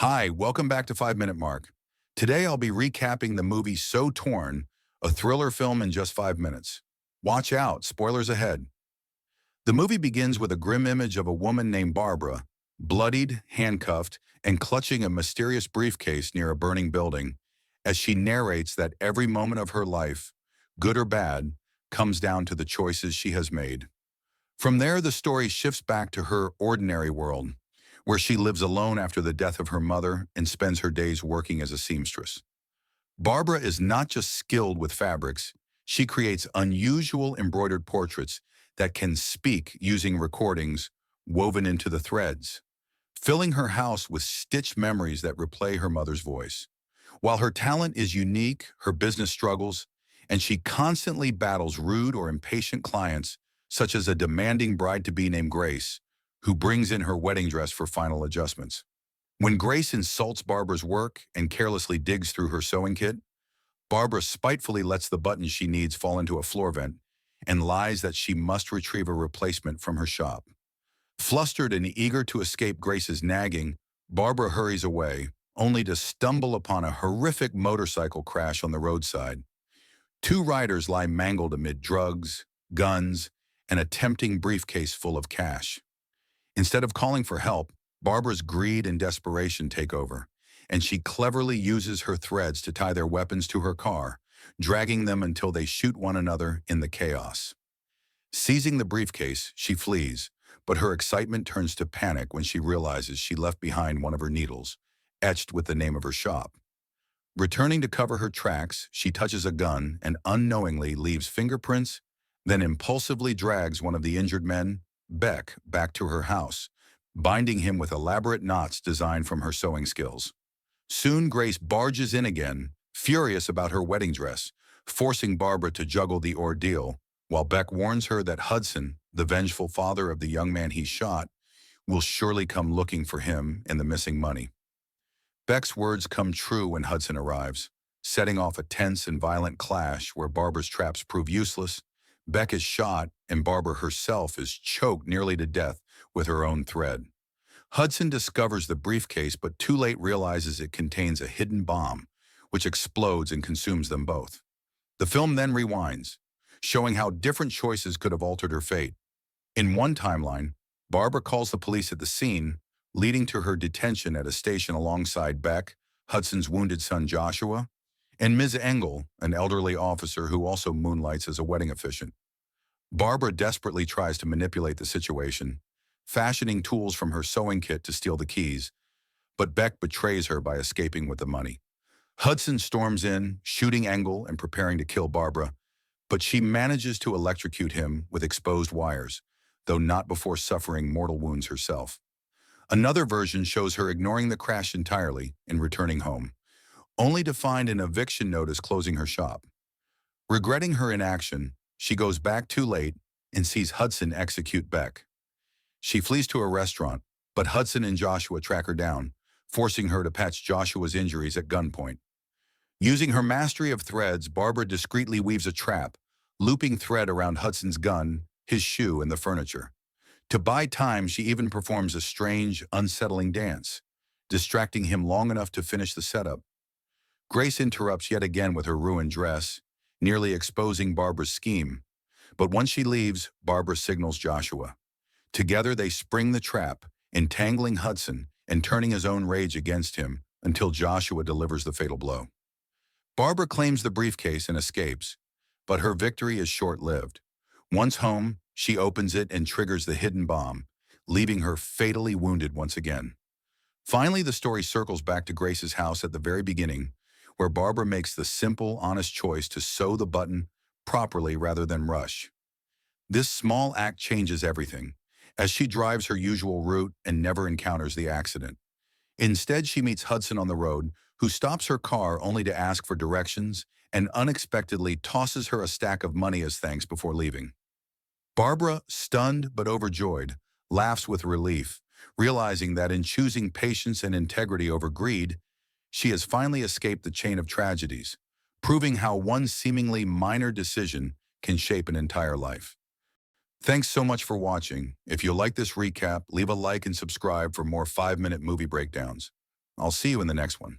Hi, welcome back to 5 Minute Mark. Today I'll be recapping the movie So Torn, a thriller film in just 5 minutes. Watch out, spoilers ahead. The movie begins with a grim image of a woman named Barbara, bloodied, handcuffed, and clutching a mysterious briefcase near a burning building, as she narrates that every moment of her life, good or bad, comes down to the choices she has made. From there, the story shifts back to her ordinary world, where she lives alone after the death of her mother and spends her days working as a seamstress. Barbara is not just skilled with fabrics, she creates unusual embroidered portraits that can speak using recordings woven into the threads, filling her house with stitched memories that replay her mother's voice. While her talent is unique, her business struggles, and she constantly battles rude or impatient clients, such as a demanding bride-to-be named Grace, who brings in her wedding dress for final adjustments. When Grace insults Barbara's work and carelessly digs through her sewing kit, Barbara spitefully lets the buttons she needs fall into a floor vent and lies that she must retrieve a replacement from her shop. Flustered and eager to escape Grace's nagging, Barbara hurries away, only to stumble upon a horrific motorcycle crash on the roadside. Two riders lie mangled amid drugs, guns, and a tempting briefcase full of cash. Instead of calling for help, Barbara's greed and desperation take over, and she cleverly uses her threads to tie their weapons to her car, dragging them until they shoot one another in the chaos. Seizing the briefcase, she flees, but her excitement turns to panic when she realizes she left behind one of her needles, etched with the name of her shop. Returning to cover her tracks, she touches a gun and unknowingly leaves fingerprints, then impulsively drags one of the injured men, Beck, back to her house, binding him with elaborate knots designed from her sewing skills. Soon Grace barges in again, furious about her wedding dress, forcing Barbara to juggle the ordeal, while Beck warns her that Hudson, the vengeful father of the young man he shot, will surely come looking for him and the missing money. Beck's words come true when Hudson arrives, setting off a tense and violent clash where Barbara's traps prove useless. Beck is shot, and Barbara herself is choked nearly to death with her own thread. Hudson discovers the briefcase, but too late realizes it contains a hidden bomb, which explodes and consumes them both. The film then rewinds, showing how different choices could have altered her fate. In one timeline, Barbara calls the police at the scene, leading to her detention at a station alongside Beck, Hudson's wounded son Joshua, and Ms. Engel, an elderly officer who also moonlights as a wedding officiant. Barbara desperately tries to manipulate the situation, fashioning tools from her sewing kit to steal the keys, but Beck betrays her by escaping with the money. Hudson storms in, shooting Engel and preparing to kill Barbara, but she manages to electrocute him with exposed wires, though not before suffering mortal wounds herself. Another version shows her ignoring the crash entirely and returning home, only to find an eviction notice closing her shop. Regretting her inaction, she goes back too late and sees Hudson execute Beck. She flees to a restaurant, but Hudson and Joshua track her down, forcing her to patch Joshua's injuries at gunpoint. Using her mastery of threads, Barbara discreetly weaves a trap, looping thread around Hudson's gun, his shoe, and the furniture. To buy time, she even performs a strange, unsettling dance, distracting him long enough to finish the setup. Grace interrupts yet again with her ruined dress, nearly exposing Barbara's scheme. But once she leaves, Barbara signals Joshua. Together they spring the trap, entangling Hudson and turning his own rage against him until Joshua delivers the fatal blow. Barbara claims the briefcase and escapes, but her victory is short-lived. Once home, she opens it and triggers the hidden bomb, leaving her fatally wounded once again. Finally, the story circles back to Grace's house at the very beginning, where Barbara makes the simple, honest choice to sew the button properly rather than rush. This small act changes everything, as she drives her usual route and never encounters the accident. Instead, she meets Hudson on the road, who stops her car only to ask for directions and unexpectedly tosses her a stack of money as thanks before leaving. Barbara, stunned but overjoyed, laughs with relief, realizing that in choosing patience and integrity over greed, she has finally escaped the chain of tragedies, proving how one seemingly minor decision can shape an entire life. Thanks so much for watching. If you like this recap, leave a like and subscribe for more 5-minute movie breakdowns. I'll see you in the next one.